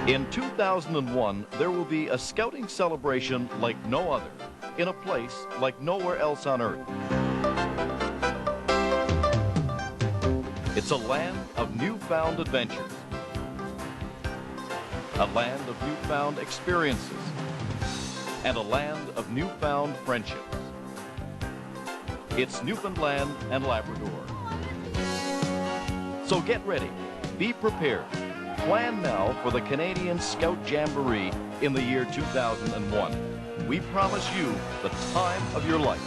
In 2001, there will be a scouting celebration like no other, in a place like nowhere else on Earth. It's a land of newfound adventures, a land of newfound experiences, and a land of newfound friendships. It's Newfoundland and Labrador. So get ready, be prepared. Plan now for the Canadian Scout Jamboree in the year 2001. We promise you the time of your life.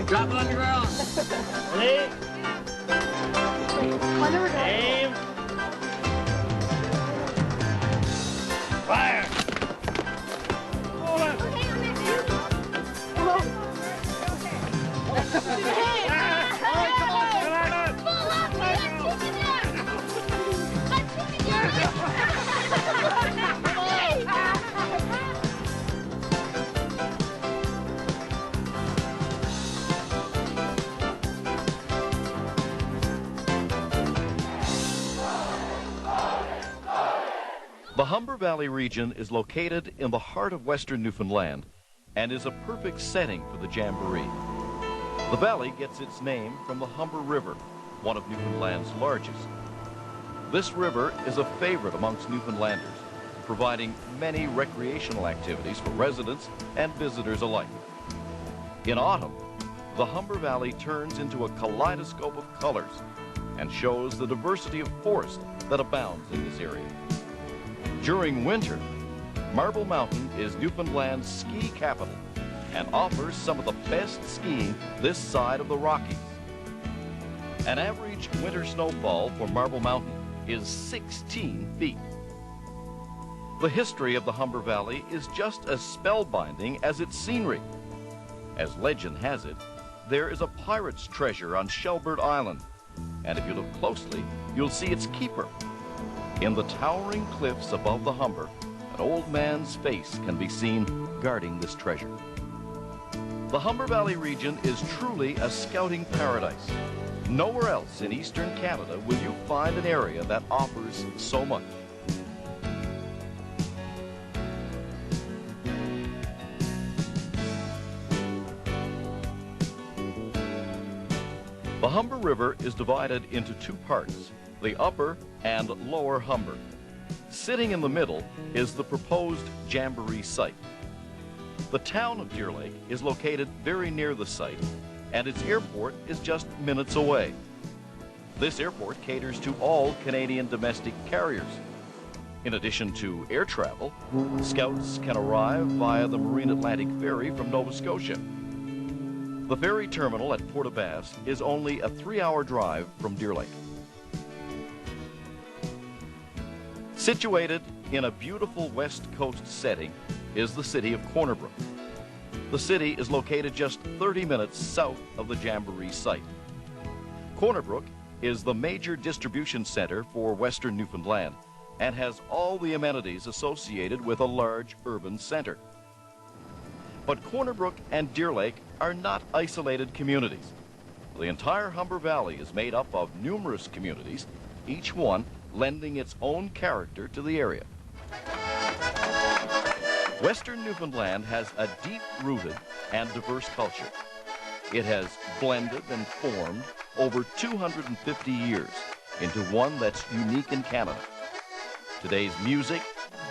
Drop it on the ground. Ready? Aim. Fire. Hold on. The Humber Valley region is located in the heart of western Newfoundland and is a perfect setting for the Jamboree. The valley gets its name from the Humber River, one of Newfoundland's largest. This river is a favorite amongst Newfoundlanders, providing many recreational activities for residents and visitors alike. In autumn, the Humber Valley turns into a kaleidoscope of colors and shows the diversity of forest that abounds in this area. During winter, Marble Mountain is Newfoundland's ski capital and offers some of the best skiing this side of the Rockies. An average winter snowfall for Marble Mountain is 16 feet. The history of the Humber Valley is just as spellbinding as its scenery. As legend has it, there is a pirate's treasure on Shelburne Island, and if you look closely, you'll see its keeper. In the towering cliffs above the Humber, an old man's face can be seen guarding this treasure. The Humber Valley region is truly a scouting paradise. Nowhere else in eastern Canada will you find an area that offers so much. The Humber River is divided into two parts, the upper and lower Humber. Sitting in the middle is the proposed Jamboree site. The town of Deer Lake is located very near the site, and its airport is just minutes away. This airport caters to all Canadian domestic carriers. In addition to air travel, scouts can arrive via the Marine Atlantic Ferry from Nova Scotia. The ferry terminal at Port aux Basques is only a 3-hour drive from Deer Lake. Situated in a beautiful west coast setting is the city of Corner Brook. The city is located just 30 minutes south of the Jamboree site. Corner Brook is the major distribution center for western Newfoundland and has all the amenities associated with a large urban center. But Corner Brook and Deer Lake are not isolated communities. The entire Humber Valley is made up of numerous communities, each one lending its own character to the area. Western Newfoundland has a deep-rooted and diverse culture. It has blended and formed over 250 years into one that's unique in Canada. Today's music,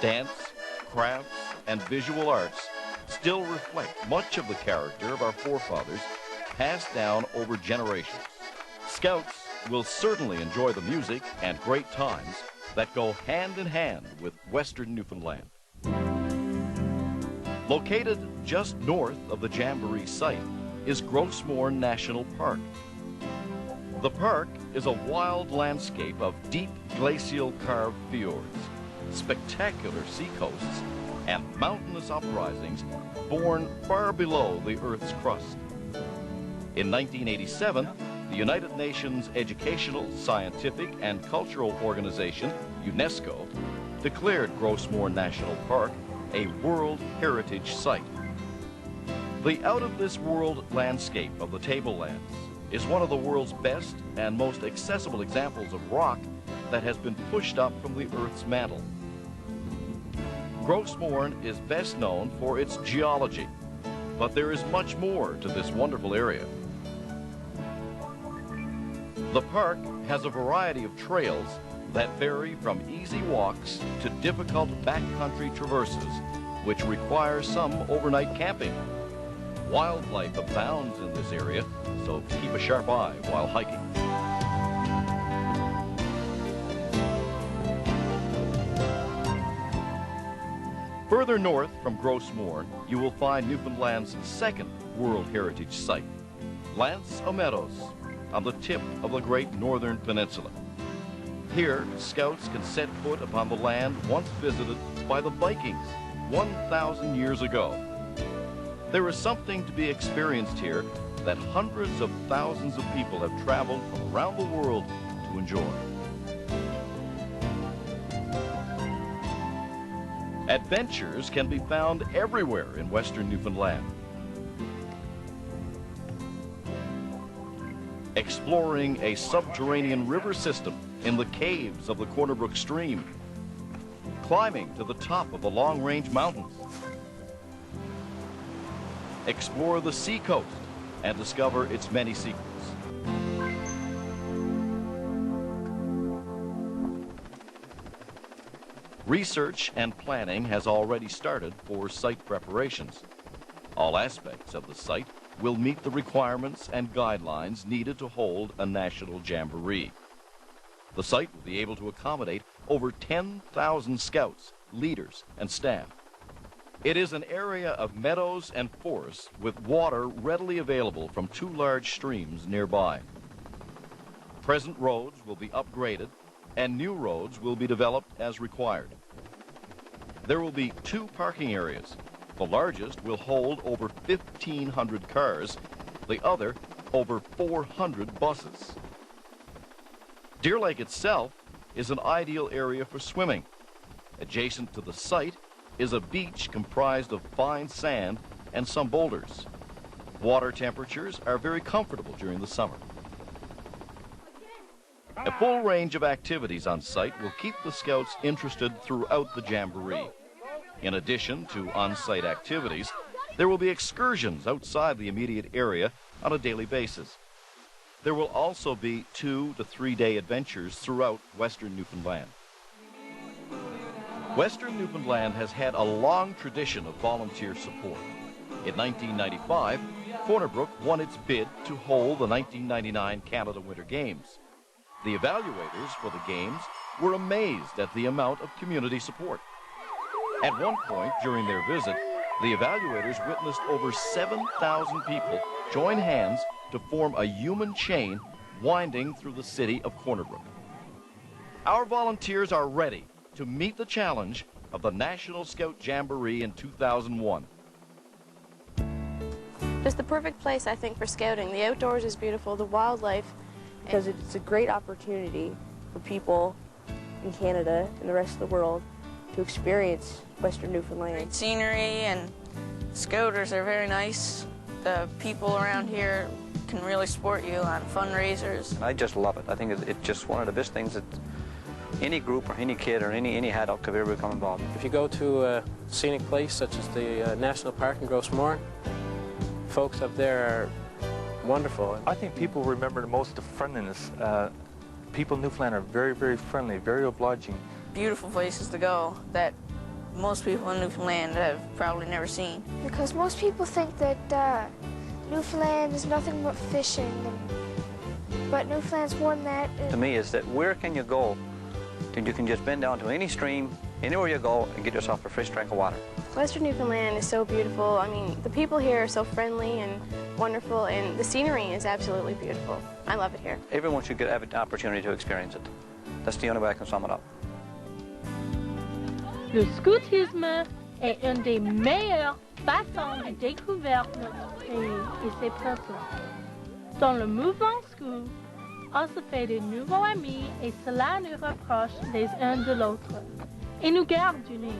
dance, crafts, and visual arts still reflect much of the character of our forefathers passed down over generations. Scouts will certainly enjoy the music and great times that go hand in hand with Western Newfoundland. Located just north of the Jamboree site is Grossmore National Park. The park is a wild landscape of deep glacial carved fjords, spectacular seacoasts, and mountainous uprisings born far below the Earth's crust. In 1987, the United Nations Educational, Scientific, and Cultural Organization, UNESCO, declared Grossmore National Park a World Heritage Site. The out-of-this-world landscape of the tablelands is one of the world's best and most accessible examples of rock that has been pushed up from the Earth's mantle. Grossmore is best known for its geology, but there is much more to this wonderful area. The park has a variety of trails that vary from easy walks to difficult backcountry traverses, which require some overnight camping. Wildlife abounds in this area, so keep a sharp eye while hiking. Further north from Grossmore, you will find Newfoundland's second World Heritage Site, L'Anse aux Meadows, on the tip of the Great Northern Peninsula. Here, scouts can set foot upon the land once visited by the Vikings 1,000 years ago. There is something to be experienced here that hundreds of thousands of people have traveled from around the world to enjoy. Adventures can be found everywhere in Western Newfoundland. Exploring a subterranean river system in the caves of the Corner Brook stream. Climbing to the top of the Long Range Mountains. Explore the seacoast and discover its many secrets. Research and planning has already started for site preparations. All aspects of the site will meet the requirements and guidelines needed to hold a national jamboree. The site will be able to accommodate over 10,000 scouts, leaders, and staff. It is an area of meadows and forests with water readily available from two large streams nearby. Present roads will be upgraded and new roads will be developed as required. There will be 2 parking areas. The largest will hold over 1,500 cars, the other over 400 buses. Deer Lake itself is an ideal area for swimming. Adjacent to the site is a beach comprised of fine sand and some boulders. Water temperatures are very comfortable during the summer. A full range of activities on site will keep the scouts interested throughout the jamboree. In addition to on-site activities, there will be excursions outside the immediate area on a daily basis. There will also be 2 to 3 day adventures throughout Western Newfoundland. Western Newfoundland has had a long tradition of volunteer support. In 1995, Corner Brook won its bid to hold the 1999 Canada Winter Games. The evaluators for the games were amazed at the amount of community support. At one point during their visit, the evaluators witnessed over 7,000 people join hands to form a human chain winding through the city of Corner Brook. Our volunteers are ready to meet the challenge of the National Scout Jamboree in 2001. It's the perfect place, I think, for scouting. The outdoors is beautiful, the wildlife. Because it's a great opportunity for people in Canada and the rest of the world to experience Western Newfoundland. Great scenery, and scouters are very nice. The people around here can really support you on fundraisers. I just love it. I think it's just one of the best things that any group or any kid or any adult could ever become involved in. If you go to a scenic place such as the National Park in Grossmore, folks up there are wonderful. I think people remember most the friendliness. People in Newfoundland are very, very friendly, very obliging. Beautiful places to go that most people in Newfoundland have probably never seen. Because most people think that Newfoundland is nothing but fishing and But Newfoundland's one that to me is that where can you go that you can just bend down to any stream, anywhere you go, and get yourself a fresh drink of water. Western Newfoundland is so beautiful. I mean, the people here are so friendly and wonderful, and the scenery is absolutely beautiful. I love it here. Everyone should have an opportunity to experience it. That's the only way I can sum it up. Le scoutisme est une des meilleures façons de découvrir notre pays et ses peuples. Dans le mouvement scout, on se fait de nouveaux amis et cela nous rapproche les uns de l'autre et nous garde unis.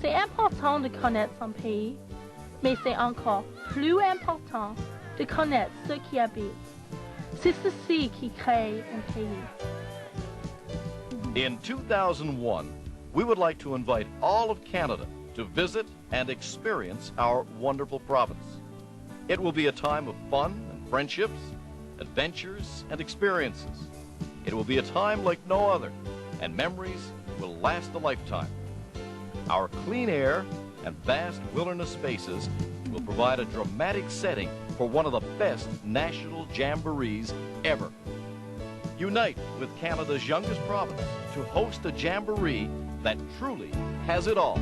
C'est important de connaître son pays, mais c'est encore plus important de connaître ceux qui habitent. C'est ceci qui crée un pays. In 2001, we would like to invite all of Canada to visit and experience our wonderful province. It will be a time of fun and friendships, adventures and experiences. It will be a time like no other, and memories will last a lifetime. Our clean air and vast wilderness spaces will provide a dramatic setting for one of the best national jamborees ever. Unite with Canada's youngest province to host a jamboree that truly has it all.